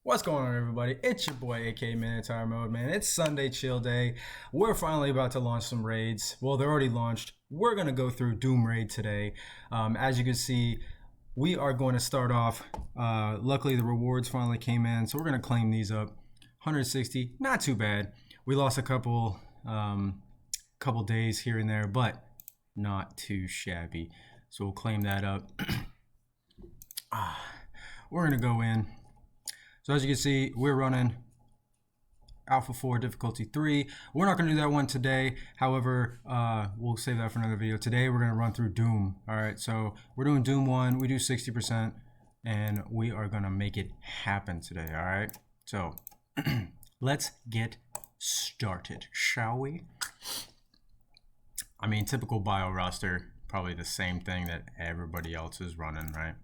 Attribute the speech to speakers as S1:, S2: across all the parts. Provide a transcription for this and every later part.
S1: What's going on, everybody? It's your boy, AK Minotaur Mode, man. It's Sunday chill day. We're finally about to launch some raids. Well, they're already launched. We're going to go through Doom Raid today. As you can see, we are going to start off. Luckily, the rewards finally came in, so we're going to claim these up. 160, not too bad. We lost a couple days here and there, but not too shabby. So we'll claim that up. We're going to go in. So as you can see, we're running Alpha 4 difficulty 3. We're not going to do that one today. However, we'll save that for another video. Today we're going to run through Doom. All right, so we're doing Doom 1. We do 60%, and we are going to make it happen today. All right, so let's get started, shall we? I mean, typical bio roster, probably the same thing that everybody else is running, right?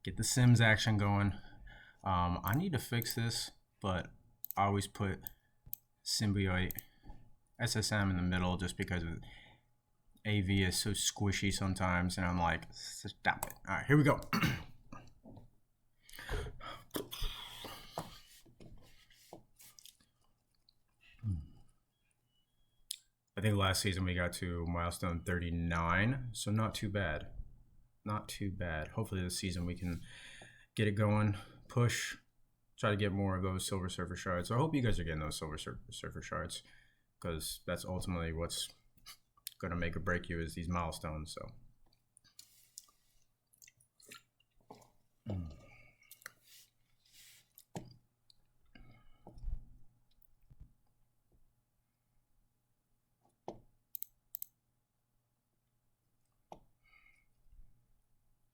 S1: Get the Sims action going. I need to fix this, but I always put Symbiote SSM in the middle just because AV is so squishy sometimes, and I'm like, stop it. All right, here we go. I think last season we got to milestone 39, so not too bad. Not too bad. Hopefully this season we can get it going. Push, try to get more of those Silver Surfer shards. So I hope you guys are getting those Silver Surfer shards, because that's ultimately what's going to make or break you is these milestones. So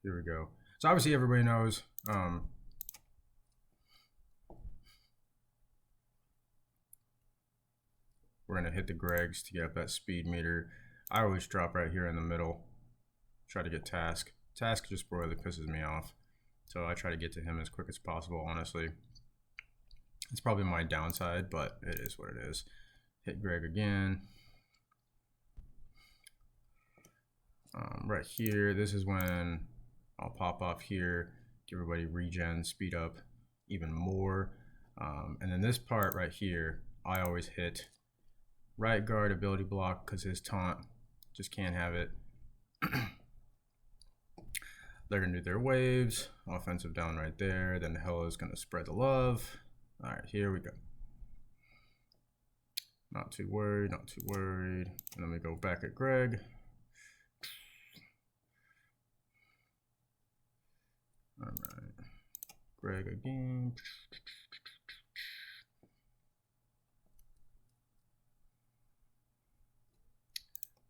S1: here we go. So obviously everybody knows we're going to hit the Gregs to get up that speed meter. I always drop right here in the middle. Try to get Task. Task just really pisses me off. So I try to get to him as quick as possible, honestly. It's probably my downside, but it is what it is. Hit Greg again. Right here, this is when I'll pop off here, give everybody regen, speed up even more. And then this part right here, I always hit right guard ability block because his taunt just can't have it. They're gonna do their waves, offensive down right there. Then the Hella is gonna spread the love. All right, here we go. Not too worried, not too worried. And then we go back at Greg. All right, Greg again.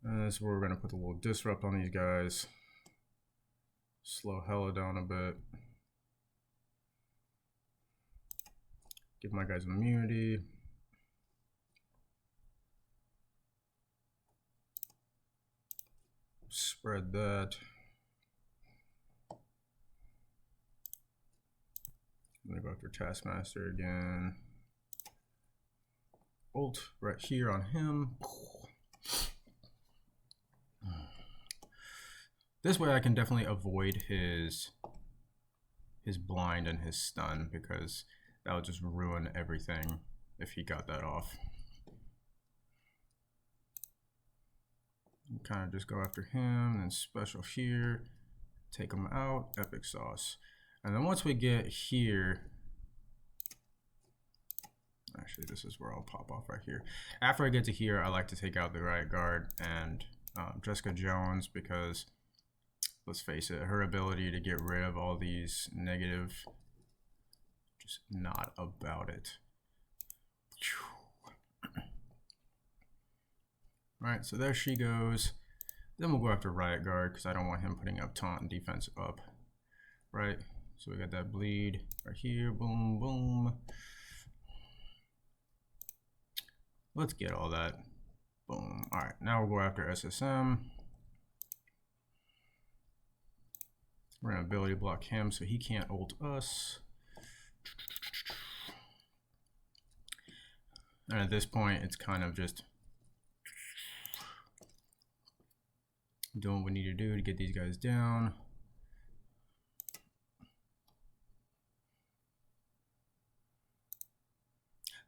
S1: And this is where we're gonna put a little disrupt on these guys. Slow Hella down a bit. Give my guys immunity. Spread that. I'm gonna go after Taskmaster again. Ult right here on him. This way I can definitely avoid his blind and his stun, because that would just ruin everything if he got that off. Kind of just go after him, and special here, take him out, epic sauce. And then once we get here, actually this is where I'll pop off right here. After I get to here, I like to take out the right guard and Jessica Jones, because let's face it, her ability to get rid of all these negative, just not about it. All right, so there she goes. Then we'll go after Riot Guard, because I don't want him putting up taunt and defense up. Right, so we got that bleed right here, boom, boom. Let's get all that, boom. All right, now we'll go after SSM. We're gonna ability block him so he can't ult us. And at this point, it's kind of just doing what we need to do to get these guys down.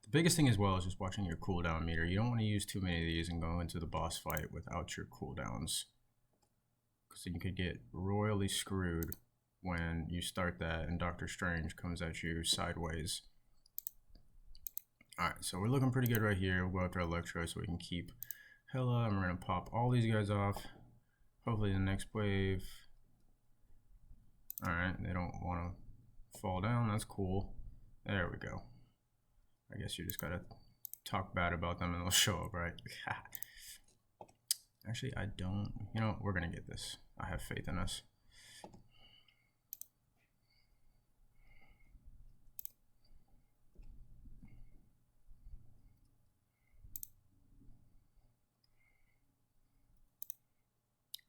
S1: The biggest thing as well is just watching your cooldown meter. You don't want to use too many of these and go into the boss fight without your cooldowns, because then you could get royally screwed when you start that and Doctor Strange comes at you sideways. Alright, so we're looking pretty good right here. We'll go after Electro so we can keep Hela, and we're going to pop all these guys off. Hopefully the next wave. Alright, they don't want to fall down. That's cool. There we go. I guess you just got to talk bad about them and they'll show up, right? Actually, I don't. You know, we're going to get this. I have faith in us.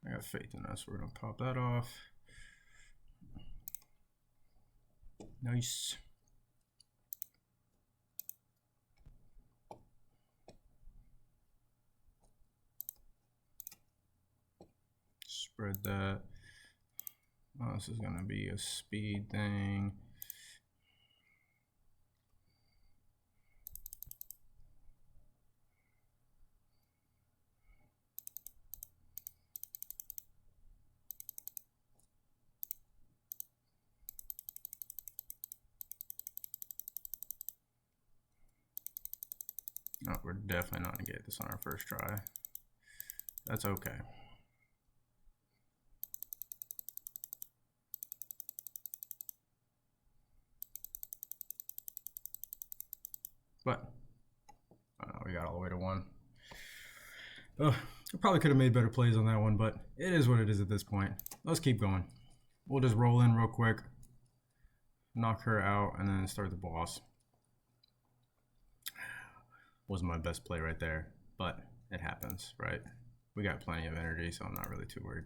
S1: I got faith in us. We're going to pop that off. Nice. Spread that. Oh, this is going to be a speed thing. No, we're definitely not going to get this on our first try. That's okay. But we got all the way to 1. I probably could have made better plays on that one, but it is what it is at this point. Let's keep going. We'll just roll in real quick, knock her out, and then start the boss. Wasn't my best play right there, but it happens, right? We got plenty of energy, so I'm not really too worried.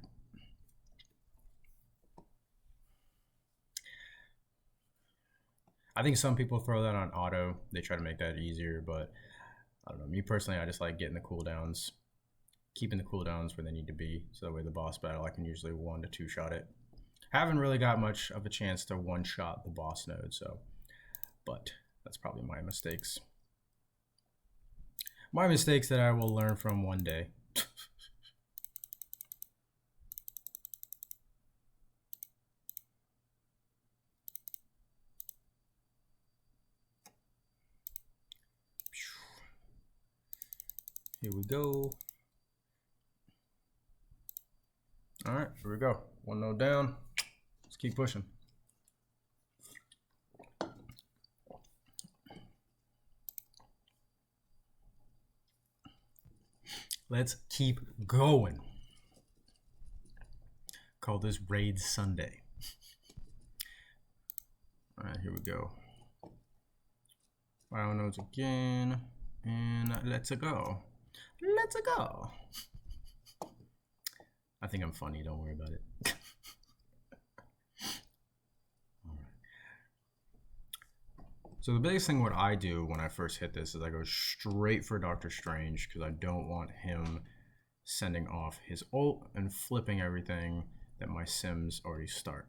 S1: I think some people throw that on auto. They try to make that easier, but I don't know. Me personally, I just like getting the cooldowns, keeping the cooldowns where they need to be, so that way the boss battle, I can usually 1 to 2 shot it. Haven't really got much of a chance to 1-shot the boss node, so, but that's probably my mistakes. My mistakes that I will learn from one day. Here we go. All right, here we go. 1 node down. Let's keep pushing. Let's keep going. Call this Raid Sunday. All right, here we go. Bio nodes again, and let's go. Let's go. I think I'm funny, don't worry about it. All right. So the biggest thing what I do when I first hit this is I go straight for Doctor Strange, because I don't want him sending off his ult and flipping everything that my sims already start.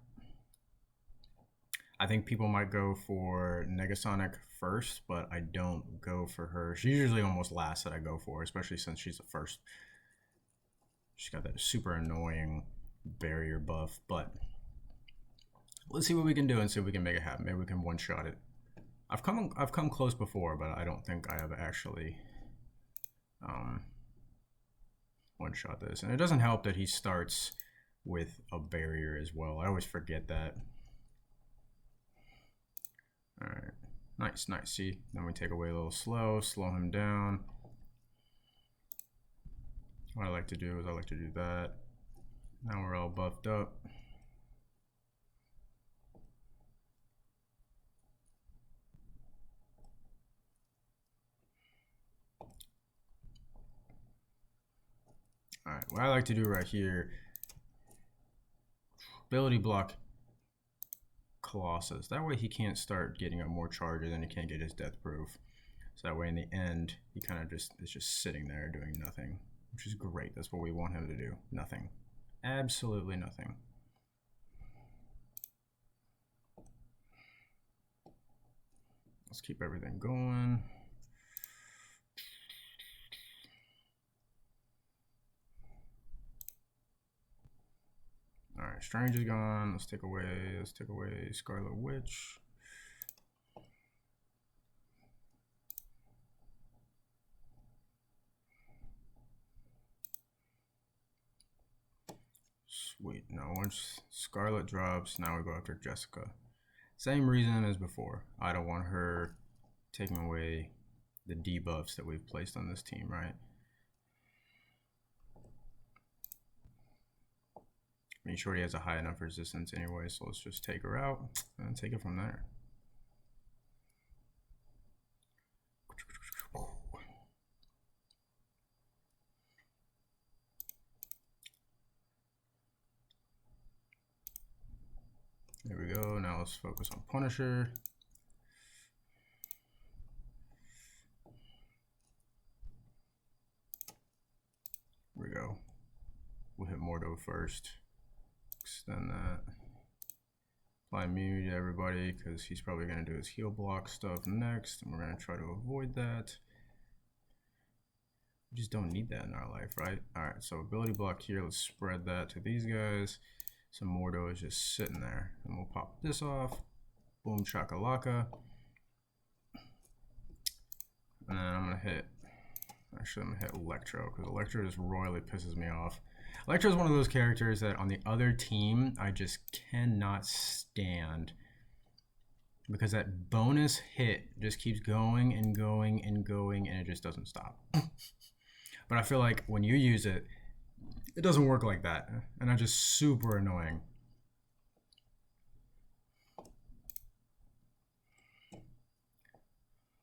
S1: I think people might go for Negasonic first, but I don't go for her. She's usually almost last that I go for, especially since she's the first. She's got that super annoying barrier buff, but let's see what we can do and see if we can make it happen. Maybe we can 1-shot it. I've come close before, but I don't think I have actually 1-shot this. And it doesn't help that he starts with a barrier as well. I always forget that. All right, nice, nice. See, then we take away a little slow him down. What I like to do is I like to do that. Now we're all buffed up. All right, what I like to do right here, ability block Colossus. That way he can't start getting up more charges and he can't get his death proof. So that way in the end, he kind of is just sitting there doing nothing, which is great. That's what we want him to do. Nothing. Absolutely nothing. Let's keep everything going. Strange is gone. Let's take away Scarlet Witch. Sweet. Now once Scarlet drops, now we go after Jessica. Same reason as before. I don't want her taking away the debuffs that we've placed on this team, right? I mean, Shorty has a high enough resistance anyway, so let's just take her out and take it from there. There we go. Now let's focus on Punisher. Here we go. We'll hit Mordo first. Extend that. Apply immunity to everybody because he's probably going to do his heal block stuff next, and we're going to try to avoid that. We just don't need that in our life, right? All right, so ability block here. Let's spread that to these guys. So Mordo is just sitting there, and we'll pop this off. Boom chakalaka. And then I'm gonna hit. Actually, I'm gonna hit Electro because Electro just royally pisses me off. Electro is one of those characters that on the other team I just cannot stand because that bonus hit just keeps going and going and going, and it just doesn't stop. But I feel like when you use it, it doesn't work like that, and I'm just super annoying.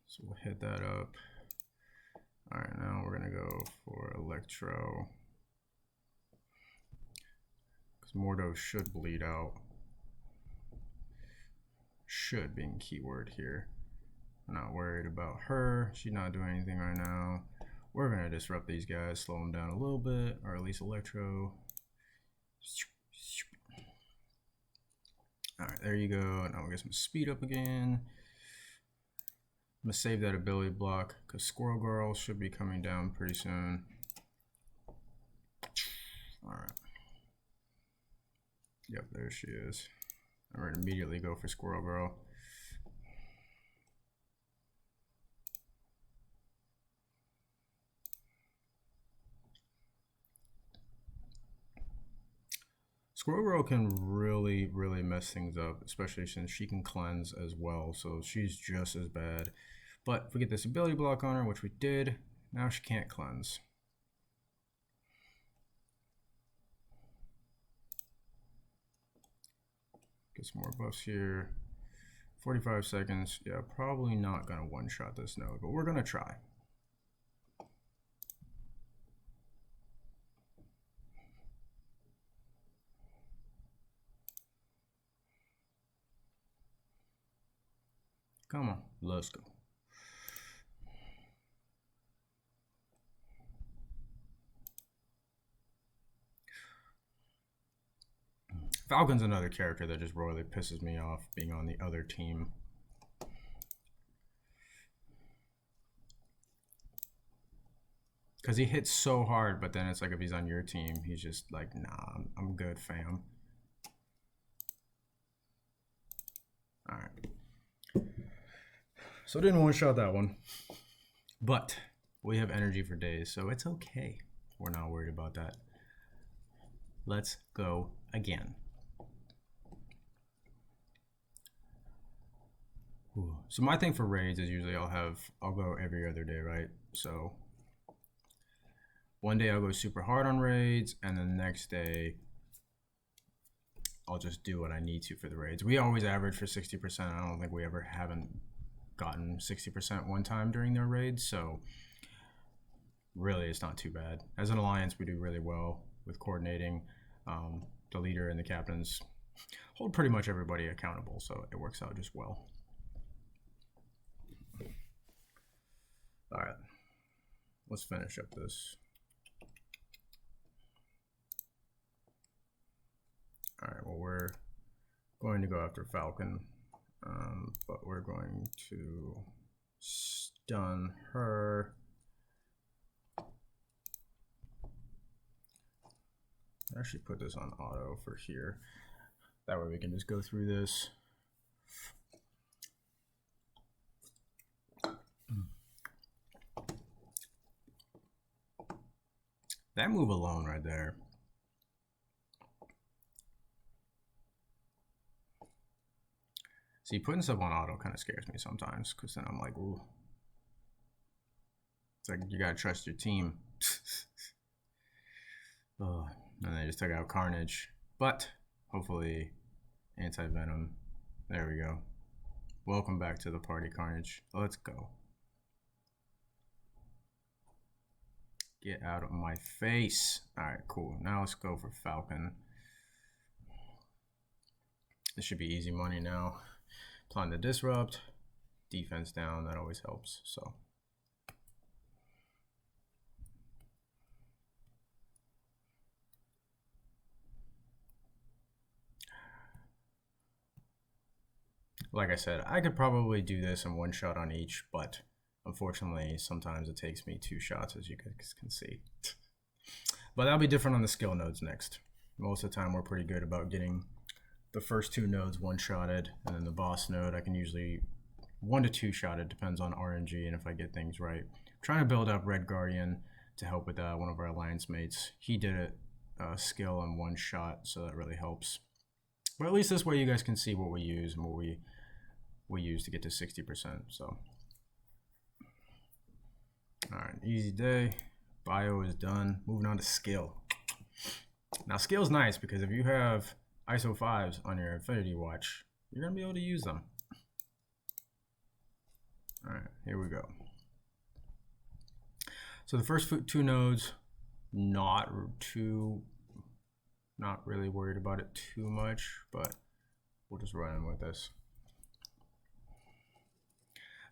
S1: So we'll hit that up. All right, now we're gonna go for Electro. Because Mordo should bleed out. Should being keyword here. I'm not worried about her. She's not doing anything right now. We're going to disrupt these guys, slow them down a little bit, or at least Electro. All right, there you go. Now we'll get some speed up again. I'm going to save that ability block because Squirrel Girl should be coming down pretty soon. All right. Yep, there she is. I'm going to immediately go for Squirrel Girl. Squirrel Girl can really mess things up, especially since she can cleanse as well, so she's just as bad. But if we get this ability block on her, which we did, now she can't cleanse. Get some more buffs here. 45 seconds. Yeah, probably not gonna one-shot this node, but we're gonna try. Come on, let's go. Falcon's another character that just royally pisses me off being on the other team. Because he hits so hard, but then it's like if he's on your team, he's just like, nah, I'm good, fam. All right. So didn't one-shot that one. But we have energy for days, so it's okay. We're not worried about that. Let's go again. Ooh. So my thing for raids is usually I'll go every other day, right? So one day I'll go super hard on raids, and then the next day I'll just do what I need to for the raids. We always average for 60%. I don't think we ever haven't gotten 60% one time during their raids, so really it's not too bad. As an alliance, we do really well with coordinating. The leader and the captains hold pretty much everybody accountable, so it works out just well. All right, let's finish up this. All right, well, we're going to go after Falcon, but we're going to stun her. Actually put this on auto for here. That way we can just go through this. That move alone right there. See, putting stuff on auto kind of scares me sometimes, because then I'm like, ooh. It's like you gotta trust your team. Oh, and they just took out Carnage. But hopefully anti-venom. There we go. Welcome back to the party, Carnage. Let's go. Get out of my face. Alright, cool. Now let's go for Falcon. This should be easy money now. Plan to disrupt. Defense down, that always helps. So like I said, I could probably do this in one shot on each, but unfortunately, sometimes it takes me 2 shots, as you guys can see. But that'll be different on the skill nodes next. Most of the time, we're pretty good about getting the first 2 nodes one-shotted, and then the boss node, I can usually 1 to 2 shot it, depends on RNG and if I get things right. I'm trying to build up Red Guardian to help with one of our alliance mates. He did it skill in 1 shot, so that really helps. But at least this way you guys can see what we use and what we use to get to 60%. So, all right, easy day. Bio is done. Moving on to skill. Now, skill's nice because if you have ISO 5s on your Infinity Watch, you're gonna be able to use them. All right, here we go. So the first 2 nodes, not really worried about it too much, but we'll just run in with this.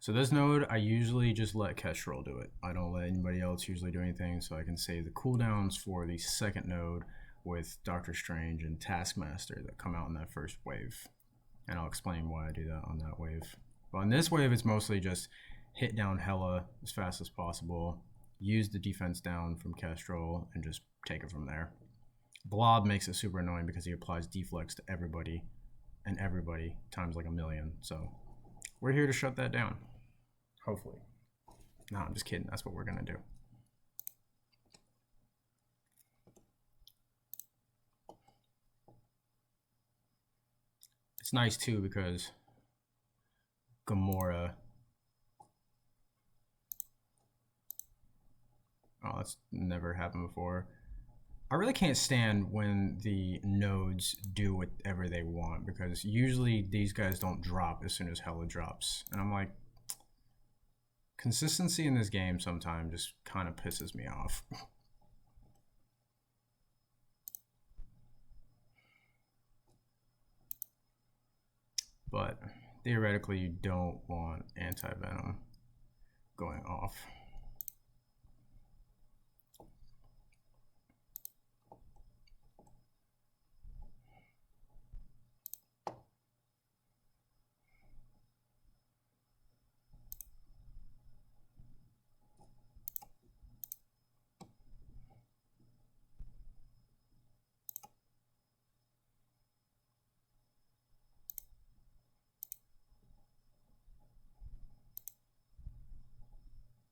S1: So this node, I usually just let Kestrel do it. I don't let anybody else usually do anything, so I can save the cooldowns for the second node with Doctor Strange and Taskmaster that come out in that first wave. And I'll explain why I do that on that wave. But on this wave, it's mostly just hit down Hela as fast as possible, use the defense down from Kestrel, and just take it from there. Blob makes it super annoying because he applies deflex to everybody, and everybody times like 1,000,000. So we're here to shut that down. Hopefully. No, I'm just kidding. That's what we're going to do. It's nice too because Gamora. Oh, that's never happened before. I really can't stand when the nodes do whatever they want because usually these guys don't drop as soon as Hela drops. And I'm like, consistency in this game sometimes just kind of pisses me off. But theoretically, you don't want anti-venom going off.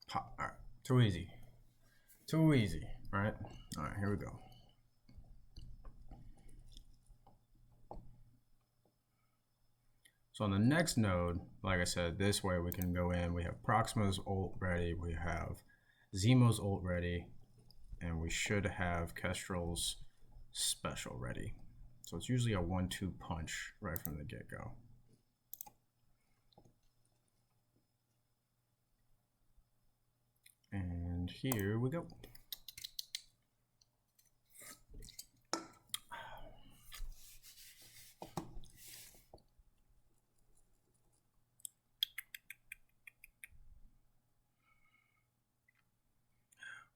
S1: Pop. All right, too easy. Too easy, right? All right, here we go. So on the next node, like I said, this way we can go in. We have Proxima's ult ready. We have Zemo's ult ready. And we should have Kestrel's special ready. So it's usually a 1-2 punch right from the get-go. And here we go.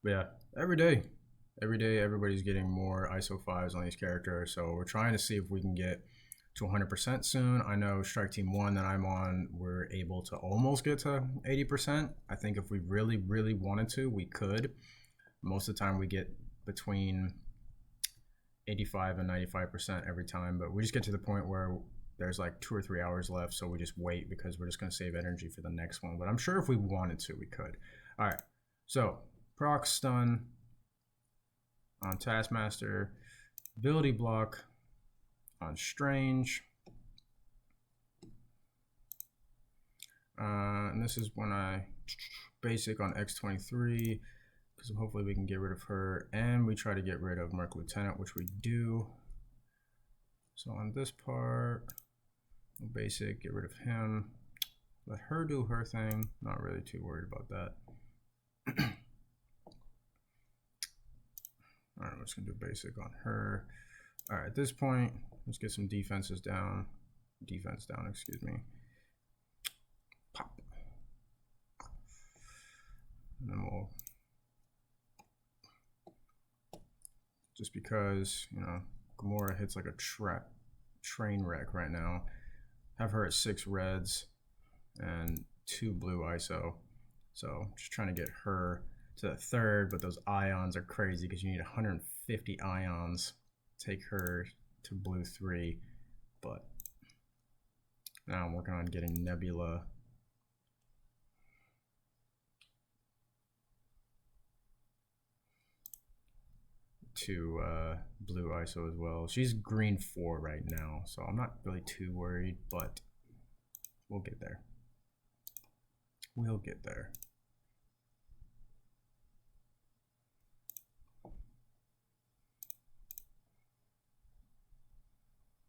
S1: But yeah, every day everybody's getting more ISO 5s on these characters. So we're trying to see if we can get to 100% soon. I know Strike Team 1 that I'm on, we're able to almost get to 80%. I think if we really, really wanted to, we could. Most of the time we get between 85 and 95% every time, but we just get to the point where there's like 2 or 3 hours left, so we just wait because we're just going to save energy for the next one. But I'm sure if we wanted to, we could. All right, so proc stun on Taskmaster, ability block on Strange. And this is when I basic on X23, because hopefully we can get rid of her, and we try to get rid of Merc Lieutenant, which we do. So on this part, we'll basic, get rid of him, let her do her thing. Not really too worried about that. All right, I'm just gonna do basic on her. All right, at this point, let's get some defense down, excuse me. Pop. And then we'll, just because, you know, Gamora hits like a train wreck right now, have her at 6 reds and 2 blue ISO. So just trying to get her to the 3rd, but those ions are crazy because you need 150 ions. Take her to blue 3, but now I'm working on getting Nebula to blue ISO as well. She's green 4 right now, so I'm not really too worried, but we'll get there. We'll get there.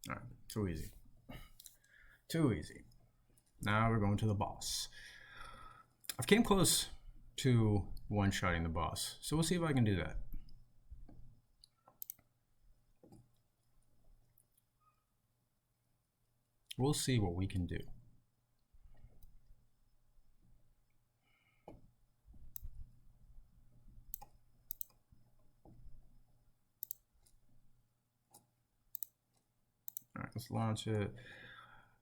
S1: All right, too easy. Too easy. Now we're going to the boss. I've came close to one-shotting the boss, so we'll see if I can do that. We'll see what we can do. All right, let's launch it.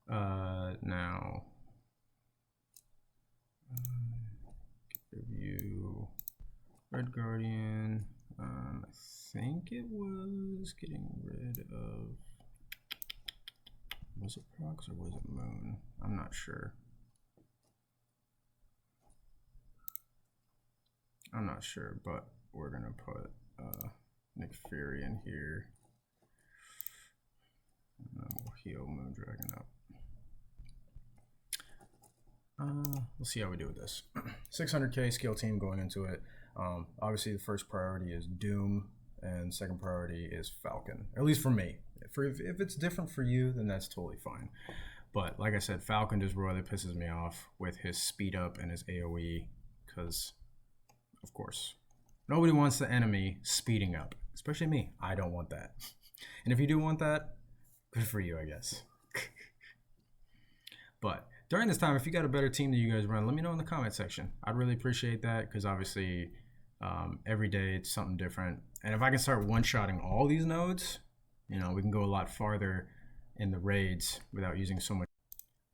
S1: Now, review Red Guardian. I think it was getting rid of, was it Prox or was it Moon? I'm not sure. I'm not sure, but we're gonna put Nick Fury in here. And then we'll heal Moondragon up. We'll see how we do with this. 600k skill team going into it. Obviously, the first priority is Doom, and second priority is Falcon. At least for me. If it's different for you, then that's totally fine. But like I said, Falcon just really pisses me off with his speed up and his AoE, because, of course, nobody wants the enemy speeding up, especially me. I don't want that. And if you do want that, good for you, I guess. But during this time, if you got a better team that you guys run, let me know in the comment section. I'd really appreciate that, because obviously every day it's something different. And if I can start one-shotting all these nodes, you know, we can go a lot farther in the raids without using so much.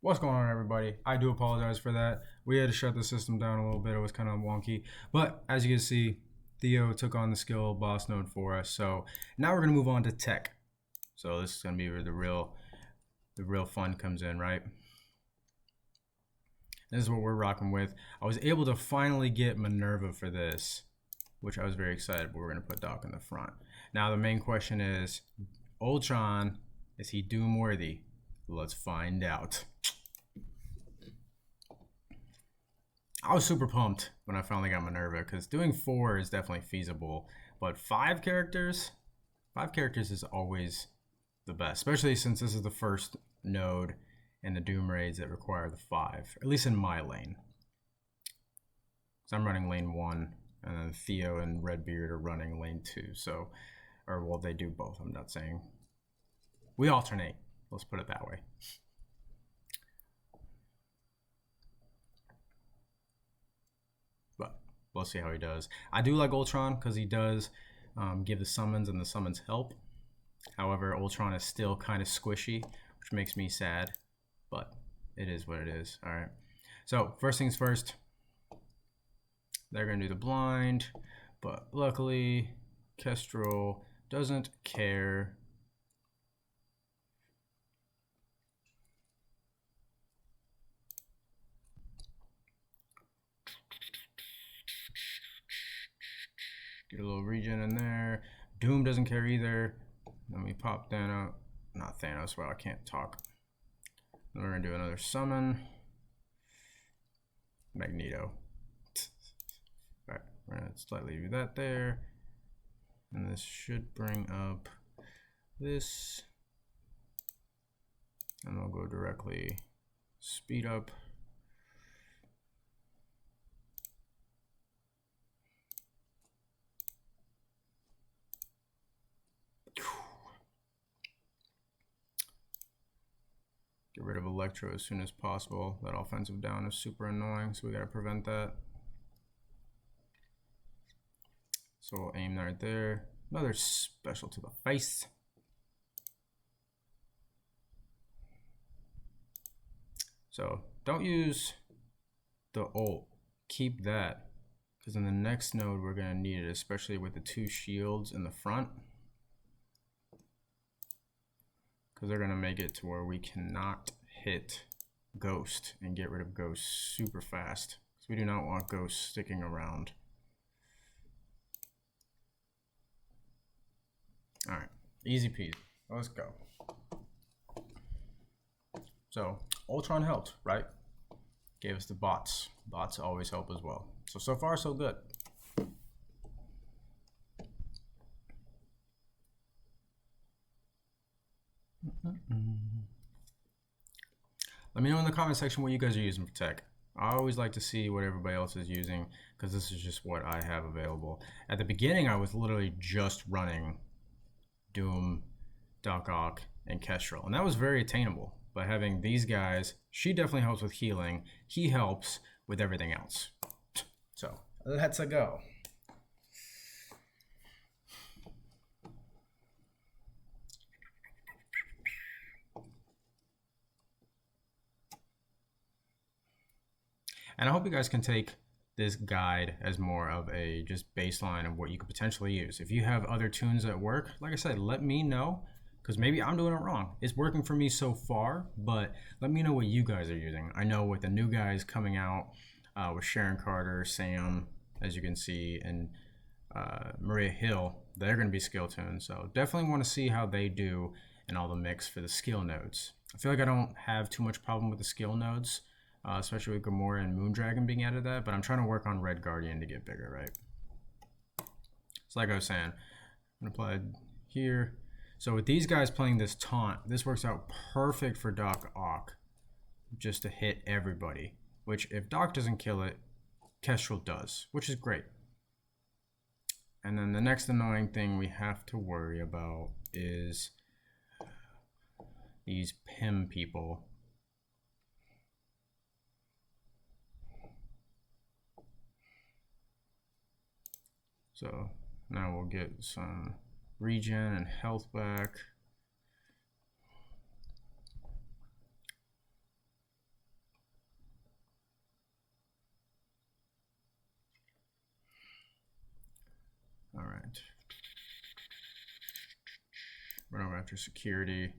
S1: What's going on, everybody? I do apologize for that. We had to shut the system down a little bit. It was kind of wonky. But as you can see, Theo took on the skill boss node for us. So now we're going to move on to tech. So this is going to be where the real fun comes in, right? This is what we're rocking with. I was able to finally get Minerva for this, which I was very excited, but we're going to put Doc in the front. Now the main question is, Ultron, is he Doom worthy? Let's find out. I was super pumped when I finally got Minerva, because doing 4 is definitely feasible, but 5 characters is always the best, especially since this is the first node in the Doom raids that require the 5, at least in my lane. So I'm running lane 1, and then Theo and Redbeard are running lane 2. So, or well, they do both. I'm not saying we alternate. Let's put it that way. But we'll see how he does. I do like Ultron because he does give the summons, and the summons help. However, Ultron is still kind of squishy, which makes me sad. But it is what it is. All right. So first things first, they're going to do the blind. But luckily, Kestrel doesn't care. Get a little regen in there. Doom doesn't care either. Then we pop Thanos. Not Thanos, well, I can't talk. Then we're gonna do another summon. Magneto. Alright, we're gonna slightly do that there. And this should bring up this. And we'll go directly speed up. Get rid of Electro as soon as possible. That offensive down is super annoying, so we gotta prevent that. So we'll aim right there. Another special to the face. So don't use the ult. Keep that, because in the next node we're gonna need it, especially with the 2 shields in the front. Because they're gonna make it to where we cannot hit Ghost and get rid of Ghost super fast. Because we do not want Ghost sticking around. Alright, easy peasy. Let's go. So, Ultron helped, right? Gave us the bots. Bots always help as well. So far, so good. Let me know in the comment section what you guys are using for tech. I always like to see what everybody else is using, because this is just what I have available. At the beginning, I was literally just running Doom, Doc Ock, and Kestrel, and that was very attainable. By having these guys, she definitely helps with healing. He helps with everything else. So let's go. And I hope you guys can take this guide as more of a just baseline of what you could potentially use. If you have other tunes that work, like I said, let me know, because maybe I'm doing it wrong. It's working for me so far, but let me know what you guys are using. I know with the new guys coming out, with Sharon Carter, Sam, as you can see, and Maria Hill, they're going to be skill tunes. So definitely want to see how they do in all the mix for the skill nodes. I feel like I don't have too much problem with the skill nodes, especially with Gamora and Moondragon being added that, but I'm trying to work on Red Guardian to get bigger, right? So like I was saying, I'm gonna apply here. So with these guys playing this taunt, this works out perfect for Doc Ock, just to hit everybody, which if Doc doesn't kill it, Kestrel does, which is great. And then the next annoying thing we have to worry about is these PIM people. So now we'll get some regen and health back. All right. Run over after security.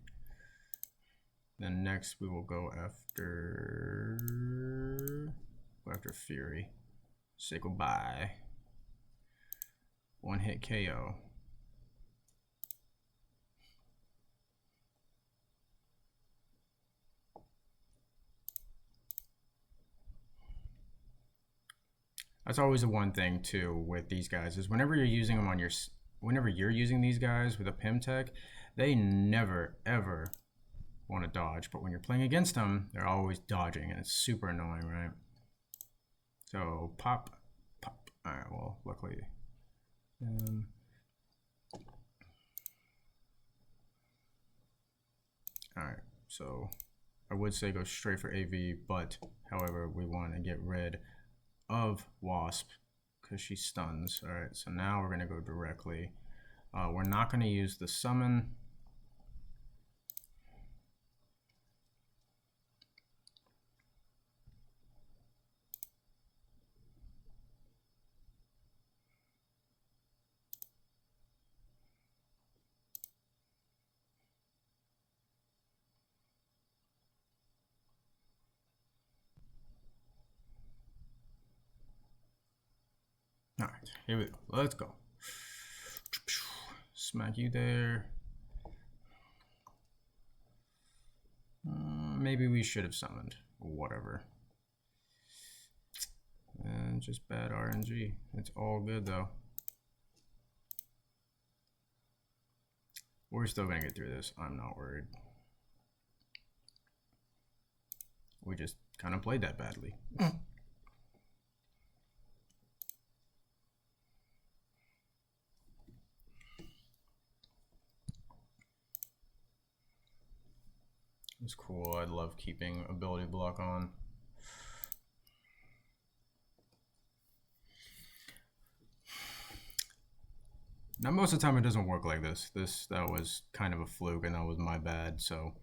S1: Then next we will go after Fury. Say goodbye. One hit KO. That's always the one thing too with these guys, is whenever you're using them on your, whenever you're using these guys with a PIM tech, they never ever want to dodge, but when you're playing against them, they're always dodging, and it's super annoying, right? So pop, pop. All right, well, luckily. All right, so I would say go straight for AV, but however, we want to get rid of Wasp because she stuns. All right, so now we're gonna go directly. We're not gonna use the summon. Here we go. Let's go. Smack you there. Maybe we should have summoned. Whatever. And just bad RNG. It's all good though. We're still gonna get through this. I'm not worried. We just kind of played that badly. It's cool. I love keeping ability block on. Now most of the time it doesn't work like this. That was kind of a fluke and that was my bad, so.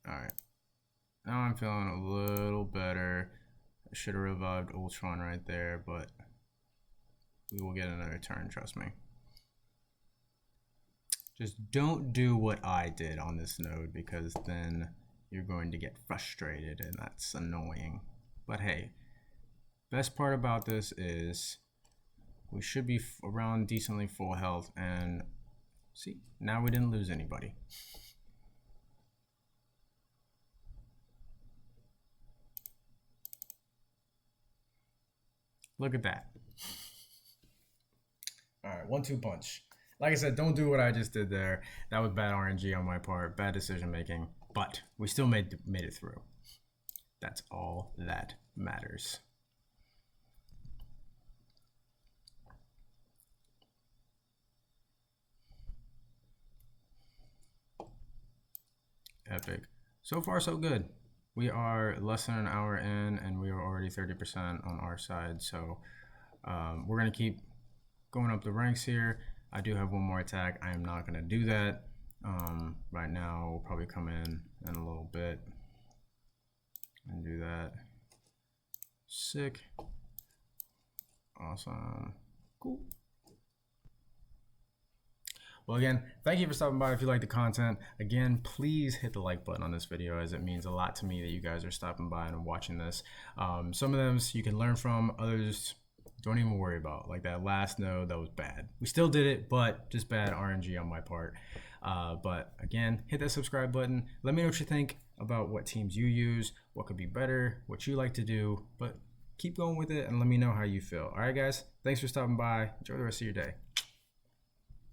S1: All right. Now I'm feeling a little better. I should have revived Ultron right there, but we will get another turn, trust me. Just don't do what I did on this node because then you're going to get frustrated and that's annoying. But hey, best part about this is we should be around decently full health and see, now we didn't lose anybody. Look at that. All right, 1-2 punch. Like I said, don't do what I just did there. That was bad RNG on my part, bad decision making, but we still made it through. That's all that matters. Epic. So far, so good. We are less than an hour in and we are already 30% on our side. So we're going to keep going up the ranks here. I do have one more attack. I am not going to do that right now. We'll probably come in a little bit and do that. Sick. Awesome. Cool. Well, again, thank you for stopping by. If you like the content, again, please hit the like button on this video as it means a lot to me that you guys are stopping by and watching this. Some of them you can learn from, others don't even worry about. Like that last node, that was bad. We still did it, but just bad RNG on my part. But again, hit that subscribe button. Let me know what you think about what teams you use, what could be better, what you like to do, but keep going with it and let me know how you feel. All right, guys, thanks for stopping by. Enjoy the rest of your day.